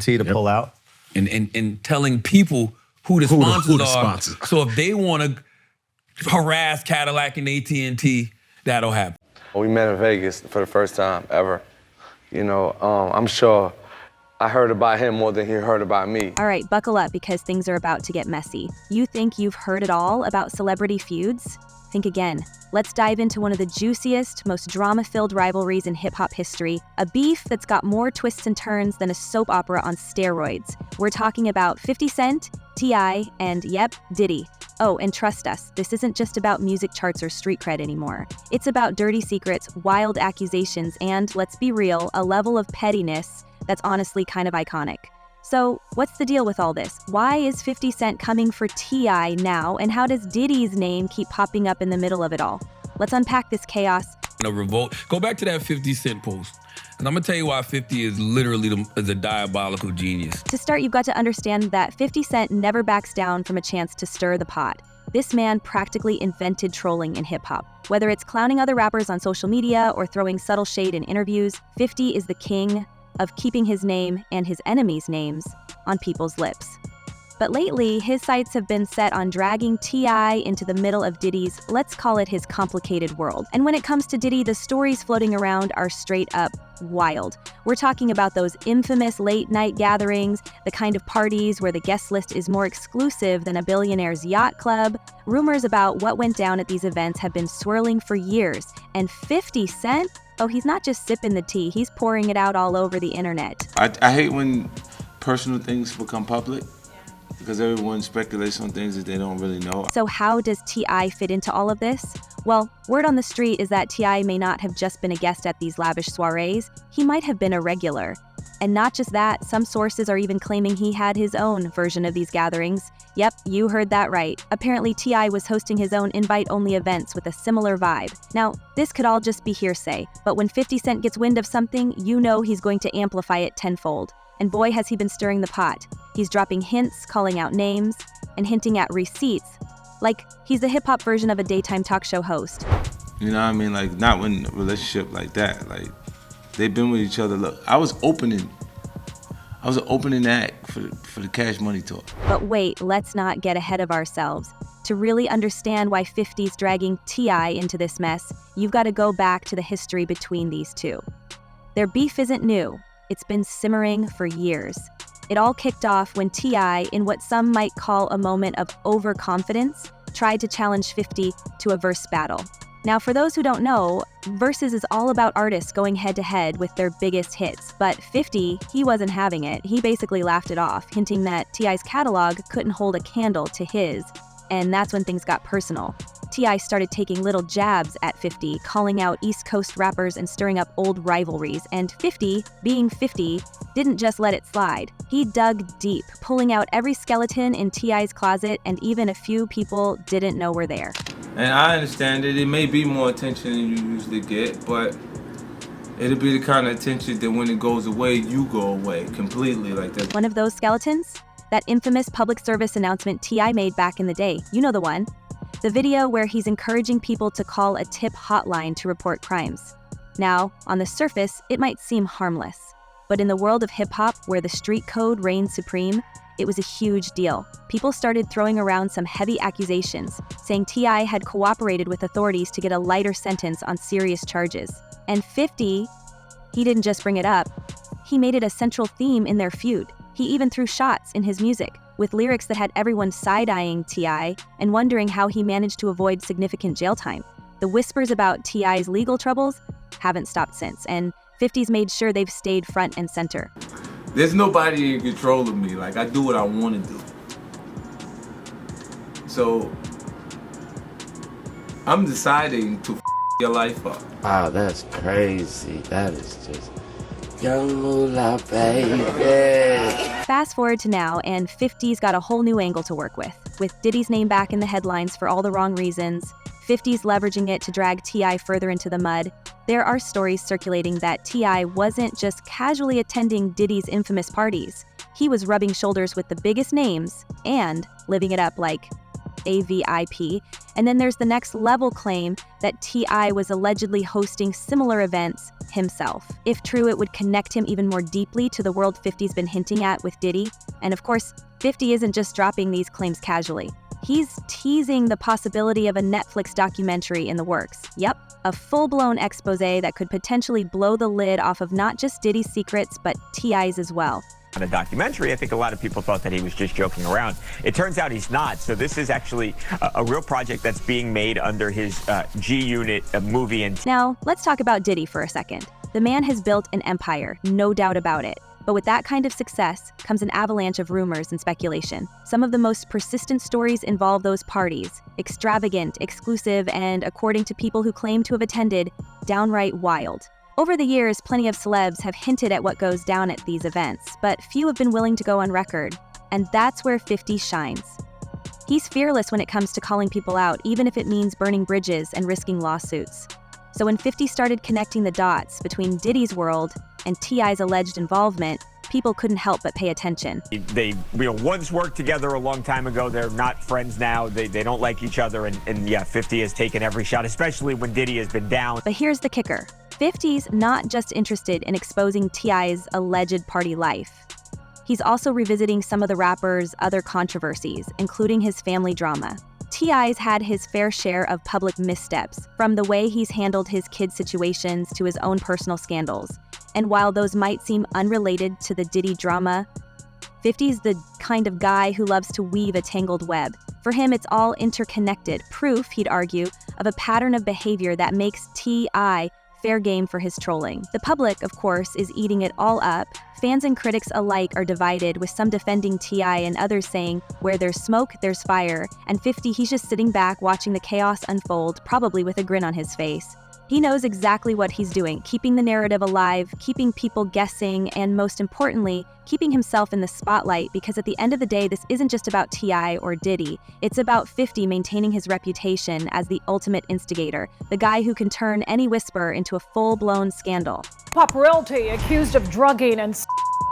AT&T to pull out. And telling people who the sponsors are. So if they want to harass Cadillac and AT&T, that'll happen. We met in Vegas for the first time ever. You know, I'm sure I heard about him more than he heard about me. All right, buckle up because things are about to get messy. You think you've heard it all about celebrity feuds? Think again. Let's dive into one of the juiciest, most drama-filled rivalries in hip-hop history, a beef that's got more twists and turns than a soap opera on steroids. We're talking about 50 Cent, T.I., and yep, Diddy. Oh, and trust us, this isn't just about music charts or street cred anymore. It's about dirty secrets, wild accusations, and, let's be real, a level of pettiness that's honestly kind of iconic. So, what's the deal with all this? Why is 50 Cent coming for T.I. now, and how does Diddy's name keep popping up in the middle of it all? Let's unpack this chaos. A revolt. Go back to that 50 Cent post, and I'm gonna tell you why 50 is literally a diabolical genius. To start, you've got to understand that 50 Cent never backs down from a chance to stir the pot. This man practically invented trolling in hip-hop. Whether it's clowning other rappers on social media or throwing subtle shade in interviews, 50 is the king of keeping his name and his enemies' names on people's lips. But lately, his sights have been set on dragging T.I. into the middle of Diddy's, let's call it his complicated world. And when it comes to Diddy, the stories floating around are straight up wild. We're talking about those infamous late-night gatherings, the kind of parties where the guest list is more exclusive than a billionaire's yacht club. Rumors about what went down at these events have been swirling for years. And 50 Cent? Oh, he's not just sipping the tea, he's pouring it out all over the internet. I hate when personal things become public because everyone speculates on things that they don't really know. So how does T.I. fit into all of this? Well, word on the street is that T.I. may not have just been a guest at these lavish soirees, he might have been a regular. And not just that, some sources are even claiming he had his own version of these gatherings. Yep, you heard that right. Apparently T.I. was hosting his own invite-only events with a similar vibe. Now, this could all just be hearsay, but when 50 Cent gets wind of something, you know he's going to amplify it tenfold. And boy, has he been stirring the pot. He's dropping hints, calling out names, and hinting at receipts. Like, he's the hip-hop version of a daytime talk show host. You know what I mean? Like, not when a relationship like that. Like, they've been with each other. Look, I was an opening act for the Cash Money tour. But wait, let's not get ahead of ourselves. To really understand why 50's dragging T.I. into this mess, you've got to go back to the history between these two. Their beef isn't new. It's been simmering for years. It all kicked off when T.I., in what some might call a moment of overconfidence, tried to challenge 50 to a verse battle. Now, for those who don't know, verses is all about artists going head-to-head with their biggest hits, but 50, he wasn't having it. He basically laughed it off, hinting that T.I.'s catalog couldn't hold a candle to his, and that's when things got personal. T.I. started taking little jabs at 50, calling out East Coast rappers and stirring up old rivalries, and 50, being 50, didn't just let it slide. He dug deep, pulling out every skeleton in T.I.'s closet, and even a few people didn't know were there. And I understand that it may be more attention than you usually get, but it'll be the kind of attention that when it goes away, you go away completely like that. One of those skeletons? That infamous public service announcement T.I. made back in the day. You know the one. The video where he's encouraging people to call a tip hotline to report crimes. Now, on the surface, it might seem harmless. But in the world of hip-hop, where the street code reigns supreme, it was a huge deal. People started throwing around some heavy accusations, saying T.I. had cooperated with authorities to get a lighter sentence on serious charges. And 50, he didn't just bring it up, he made it a central theme in their feud. He even threw shots in his music, with lyrics that had everyone side-eyeing T.I. and wondering how he managed to avoid significant jail time. The whispers about T.I.'s legal troubles haven't stopped since, and 50's made sure they've stayed front and center. There's nobody in control of me. Like, I do what I want to do. So, I'm deciding to your life up. Wow, that's crazy. That is just young moolah, baby. Fast forward to now, and 50's got a whole new angle to work with Diddy's name back in the headlines for all the wrong reasons, 50's leveraging it to drag T.I. further into the mud. There are stories circulating that T.I. wasn't just casually attending Diddy's infamous parties. He was rubbing shoulders with the biggest names and living it up like AVIP. And then there's the next level claim that T.I. was allegedly hosting similar events himself. If true, it would connect him even more deeply to the world 50's been hinting at with Diddy. And of course, 50 isn't just dropping these claims casually. He's teasing the possibility of a Netflix documentary in the works. Yep, a full-blown expose that could potentially blow the lid off of not just Diddy's secrets, but T.I.'s as well. On a documentary, I think a lot of people thought that he was just joking around. It turns out he's not. So this is actually a real project that's being made under his G-Unit movie. And now, let's talk about Diddy for a second. The man has built an empire, no doubt about it. But with that kind of success comes an avalanche of rumors and speculation. Some of the most persistent stories involve those parties, extravagant, exclusive, and, according to people who claim to have attended, downright wild. Over the years, plenty of celebs have hinted at what goes down at these events, but few have been willing to go on record. And that's where 50 shines. He's fearless when it comes to calling people out, even if it means burning bridges and risking lawsuits. So when 50 started connecting the dots between Diddy's world and T.I.'s alleged involvement, people couldn't help but pay attention. They once worked together a long time ago. They're not friends now. They don't like each other. And yeah, 50 has taken every shot, especially when Diddy has been down. But here's the kicker. 50's not just interested in exposing T.I.'s alleged party life. He's also revisiting some of the rapper's other controversies, including his family drama. T.I.'s had his fair share of public missteps, from the way he's handled his kids' situations to his own personal scandals. And while those might seem unrelated to the Diddy drama, 50's the kind of guy who loves to weave a tangled web. For him, it's all interconnected, proof, he'd argue, of a pattern of behavior that makes T.I. fair game for his trolling. The public, of course, is eating it all up. Fans and critics alike are divided, with some defending T.I. and others saying, where there's smoke, there's fire. And 50, he's just sitting back watching the chaos unfold, probably with a grin on his face. He knows exactly what he's doing, keeping the narrative alive, keeping people guessing, and most importantly, keeping himself in the spotlight, because at the end of the day, this isn't just about T.I. or Diddy. It's about 50 maintaining his reputation as the ultimate instigator, the guy who can turn any whisper into a full-blown scandal. Pop royalty accused of drugging and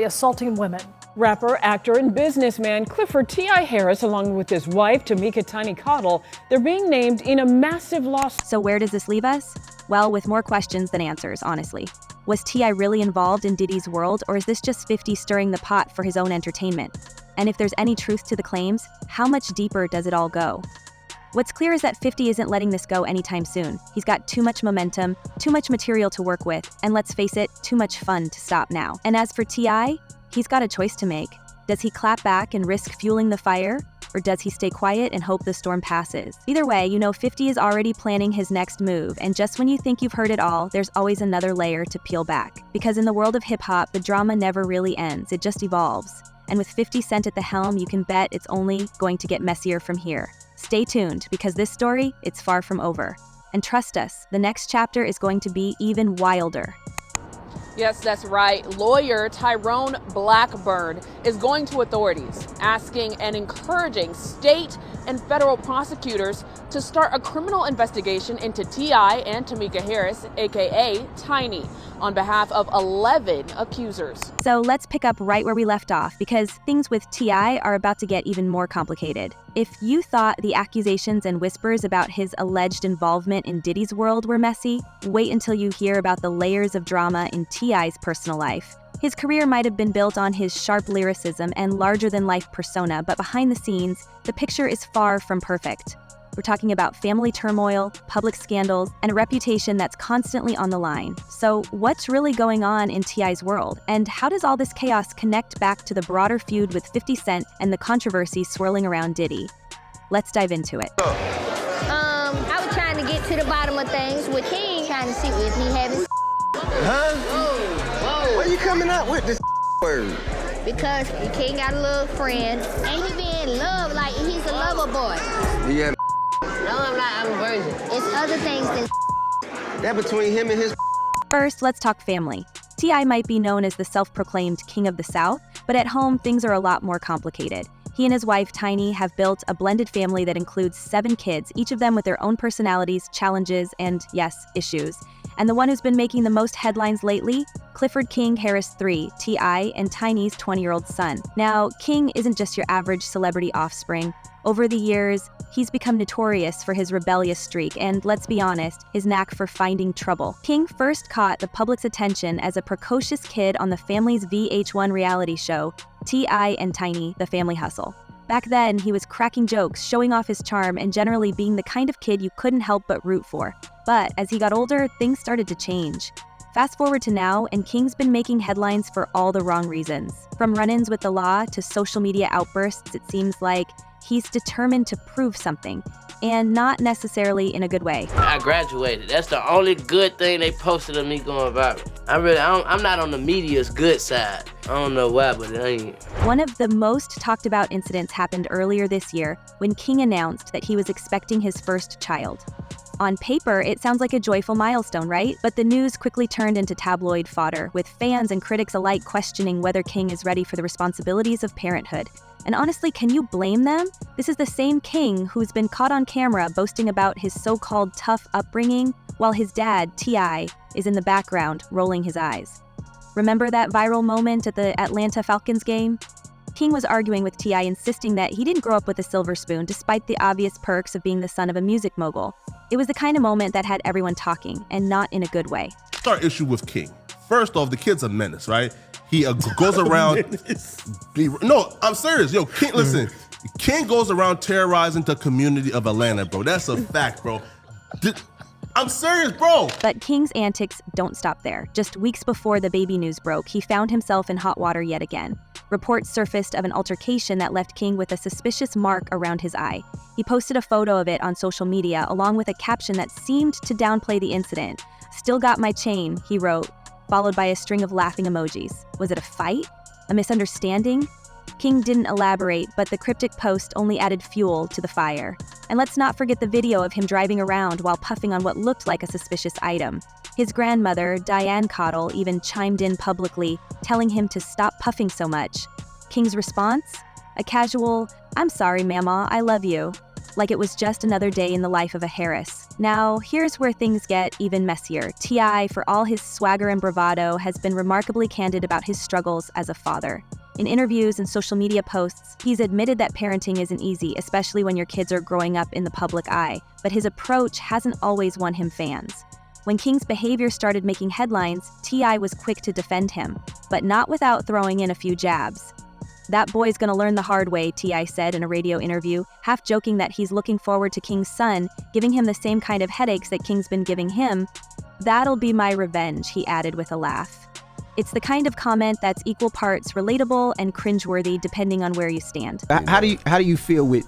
assaulting women. Rapper, actor, and businessman Clifford T.I. Harris, along with his wife, Tamika Tiny Cottle, they're being named in a massive lawsuit. So where does this leave us? Well, with more questions than answers, honestly. Was T.I. really involved in Diddy's world, or is this just 50 stirring the pot for his own entertainment? And if there's any truth to the claims, how much deeper does it all go? What's clear is that 50 isn't letting this go anytime soon. He's got too much momentum, too much material to work with, and let's face it, too much fun to stop now. And as for T.I., he's got a choice to make. Does he clap back and risk fueling the fire? Or does he stay quiet and hope the storm passes? Either way, you know 50 is already planning his next move, and just when you think you've heard it all, there's always another layer to peel back. Because in the world of hip-hop, the drama never really ends, it just evolves. And with 50 Cent at the helm, you can bet it's only going to get messier from here. Stay tuned, because this story, it's far from over. And trust us, the next chapter is going to be even wilder. Yes, that's right. Lawyer Tyrone Blackburn is going to authorities, asking and encouraging state and federal prosecutors to start a criminal investigation into T.I. and Tamika Harris, aka Tiny, on behalf of 11 accusers. So let's pick up right where we left off, because things with T.I. are about to get even more complicated. If you thought the accusations and whispers about his alleged involvement in Diddy's world were messy, wait until you hear about the layers of drama in T.I.'s personal life. His career might have been built on his sharp lyricism and larger-than-life persona, but behind the scenes, the picture is far from perfect. We're talking about family turmoil, public scandals, and a reputation that's constantly on the line. So what's really going on in T.I.'s world? And how does all this chaos connect back to the broader feud with 50 Cent and the controversy swirling around Diddy? Let's dive into it. I was trying to get to the bottom of things with King, trying to see if he having Huh? Whoa. Why you coming out with this word? because King got a little friend, and he be in love, like he's a lover boy. Yeah. No, I'm not, I'm a virgin. It's other things than That between him and his. First, let's talk family. T.I. might be known as the self-proclaimed king of the South, but at home, things are a lot more complicated. He and his wife, Tiny, have built a blended family that includes 7 kids, each of them with their own personalities, challenges, and, yes, issues. And the one who's been making the most headlines lately? Clifford King Harris III, T.I., and Tiny's 20-year-old son. Now, King isn't just your average celebrity offspring. Over the years, he's become notorious for his rebellious streak and, let's be honest, his knack for finding trouble. King first caught the public's attention as a precocious kid on the family's VH1 reality show, T.I. and Tiny, The Family Hustle. Back then, he was cracking jokes, showing off his charm, and generally being the kind of kid you couldn't help but root for. But as he got older, things started to change. Fast forward to now, and King's been making headlines for all the wrong reasons. From run-ins with the law to social media outbursts, it seems like he's determined to prove something, and not necessarily in a good way. I graduated. That's the only good thing they posted of me going viral. I'm not on the media's good side. I don't know why, but it ain't. One of the most talked about incidents happened earlier this year when King announced that he was expecting his first child. On paper, it sounds like a joyful milestone, right? But the news quickly turned into tabloid fodder, with fans and critics alike questioning whether King is ready for the responsibilities of parenthood. And honestly, can you blame them? This is the same King who's been caught on camera boasting about his so-called tough upbringing, while his dad, T.I., is in the background rolling his eyes. Remember that viral moment at the Atlanta Falcons game? King was arguing with T.I., insisting that he didn't grow up with a silver spoon, despite the obvious perks of being the son of a music mogul. It was the kind of moment that had everyone talking, and not in a good way. Start issue with King. First off, the kid's a menace, right? He goes around. No, I'm serious. Yo, King, listen. King goes around terrorizing the community of Atlanta, bro. That's a fact, bro. I'm serious, bro. But King's antics don't stop there. Just weeks before the baby news broke, he found himself in hot water yet again. Reports surfaced of an altercation that left King with a suspicious mark around his eye. He posted a photo of it on social media, along with a caption that seemed to downplay the incident. "Still got my chain," he wrote, followed by a string of laughing emojis. Was it a fight? A misunderstanding? King didn't elaborate, but the cryptic post only added fuel to the fire. And let's not forget the video of him driving around while puffing on what looked like a suspicious item. His grandmother, Diane Cottle, even chimed in publicly, telling him to stop puffing so much. King's response? A casual, "I'm sorry, Mama, I love you." Like it was just another day in the life of a Harris. Now, here's where things get even messier. T.I., for all his swagger and bravado, has been remarkably candid about his struggles as a father. In interviews and social media posts, he's admitted that parenting isn't easy, especially when your kids are growing up in the public eye. But his approach hasn't always won him fans. When King's behavior started making headlines, T.I. was quick to defend him, but not without throwing in a few jabs. "That boy's gonna learn the hard way," T.I. said in a radio interview, half joking that he's looking forward to King's son giving him the same kind of headaches that King's been giving him. "That'll be my revenge," he added with a laugh. It's the kind of comment that's equal parts relatable and cringeworthy depending on where you stand. How do you feel with,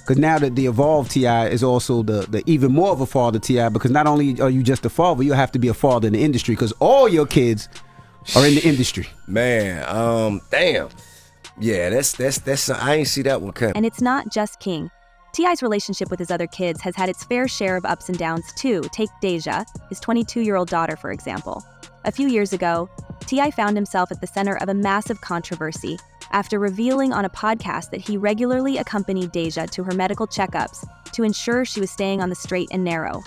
because now that the evolved T.I. is also the even more of a father T.I., because not only are you just a father, you have to be a father in the industry because all your kids are in the industry. Man, damn. Yeah, that's I ain't see that one coming. And it's not just King. T.I.'s relationship with his other kids has had its fair share of ups and downs too. Take Deja, his 22-year-old daughter, for example. A few years ago, T.I. found himself at the center of a massive controversy after revealing on a podcast that he regularly accompanied Deja to her medical checkups to ensure she was staying on the straight and narrow.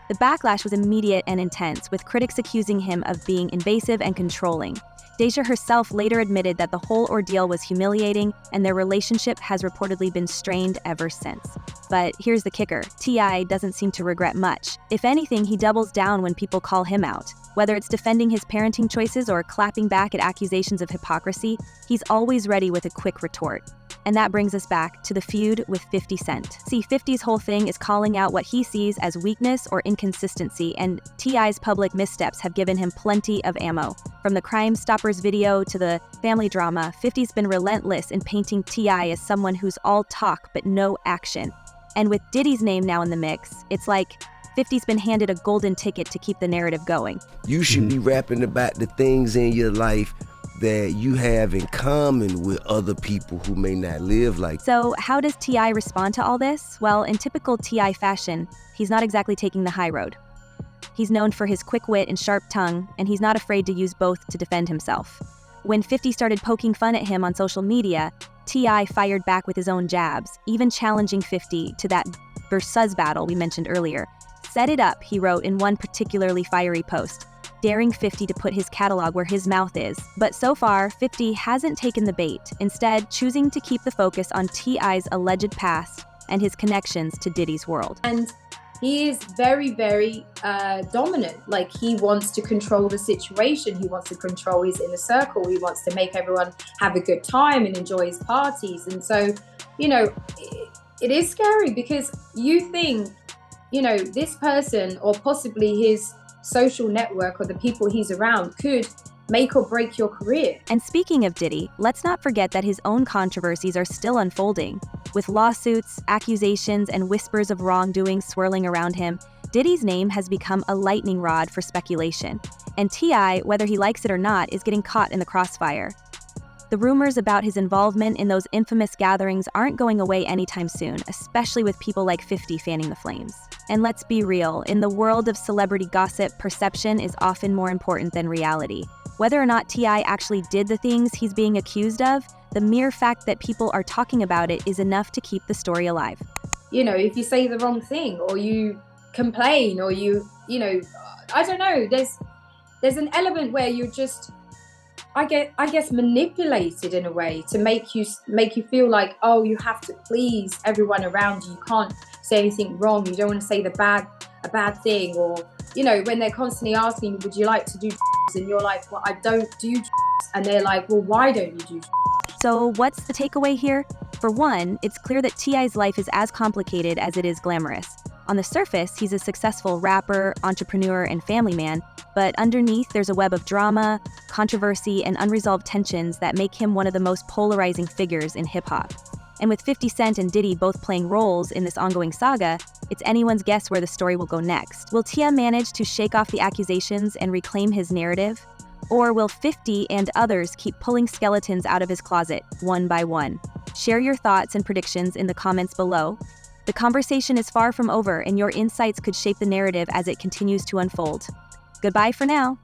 The backlash was immediate and intense, with critics accusing him of being invasive and controlling. Deja herself later admitted that the whole ordeal was humiliating, and their relationship has reportedly been strained ever since. But here's the kicker. T.I. doesn't seem to regret much. If anything, he doubles down when people call him out. Whether it's defending his parenting choices or clapping back at accusations of hypocrisy, he's always ready with a quick retort. And that brings us back to the feud with 50 Cent. See, 50's whole thing is calling out what he sees as weakness or inconsistency, and T.I.'s public missteps have given him plenty of ammo. From the Crime Stoppers video to the family drama, 50's been relentless in painting T.I. as someone who's all talk but no action. And with Diddy's name now in the mix, it's like 50's been handed a golden ticket to keep the narrative going. You should be rapping about the things in your life that you have in common with other people who may not live like. So how does T.I. respond to all this? Well, in typical T.I. fashion, he's not exactly taking the high road. He's known for his quick wit and sharp tongue, and he's not afraid to use both to defend himself. When 50 started poking fun at him on social media, T.I. fired back with his own jabs, even challenging 50 to that versus battle we mentioned earlier. Set it up, he wrote in one particularly fiery post, daring 50 to put his catalog where his mouth is. But so far, 50 hasn't taken the bait, instead choosing to keep the focus on T.I.'s alleged past and his connections to Diddy's world. And he is very, very dominant. Like, he wants to control the situation. He wants to control his inner circle. He wants to make everyone have a good time and enjoy his parties. And so, you know, it is scary because you think, you know, this person or possibly his social network or the people he's around could make or break your career. And speaking of Diddy, let's not forget that his own controversies are still unfolding. With lawsuits, accusations, and whispers of wrongdoing swirling around him, Diddy's name has become a lightning rod for speculation. And T.I., whether he likes it or not, is getting caught in the crossfire. The rumors about his involvement in those infamous gatherings aren't going away anytime soon, especially with people like 50 fanning the flames. And let's be real, in the world of celebrity gossip, perception is often more important than reality. Whether or not T.I. actually did the things he's being accused of, the mere fact that people are talking about it is enough to keep the story alive. You know, if you say the wrong thing or you complain or you know, I don't know, there's an element where you're just, I guess manipulated in a way to make you feel like, oh, you have to please everyone around you. You can't say anything wrong. You don't want to say a bad thing, or, you know, when they're constantly asking, would you like to do and you're like, well, I don't do and they're like, well, why don't you do? So what's the takeaway here? For one, it's clear that T.I.'s life is as complicated as it is glamorous. On the surface, he's a successful rapper, entrepreneur, and family man, but underneath there's a web of drama, controversy, and unresolved tensions that make him one of the most polarizing figures in hip-hop. And with 50 Cent and Diddy both playing roles in this ongoing saga, it's anyone's guess where the story will go next. Will T.I. manage to shake off the accusations and reclaim his narrative? Or will 50 and others keep pulling skeletons out of his closet, one by one? Share your thoughts and predictions in the comments below. The conversation is far from over, and your insights could shape the narrative as it continues to unfold. Goodbye for now.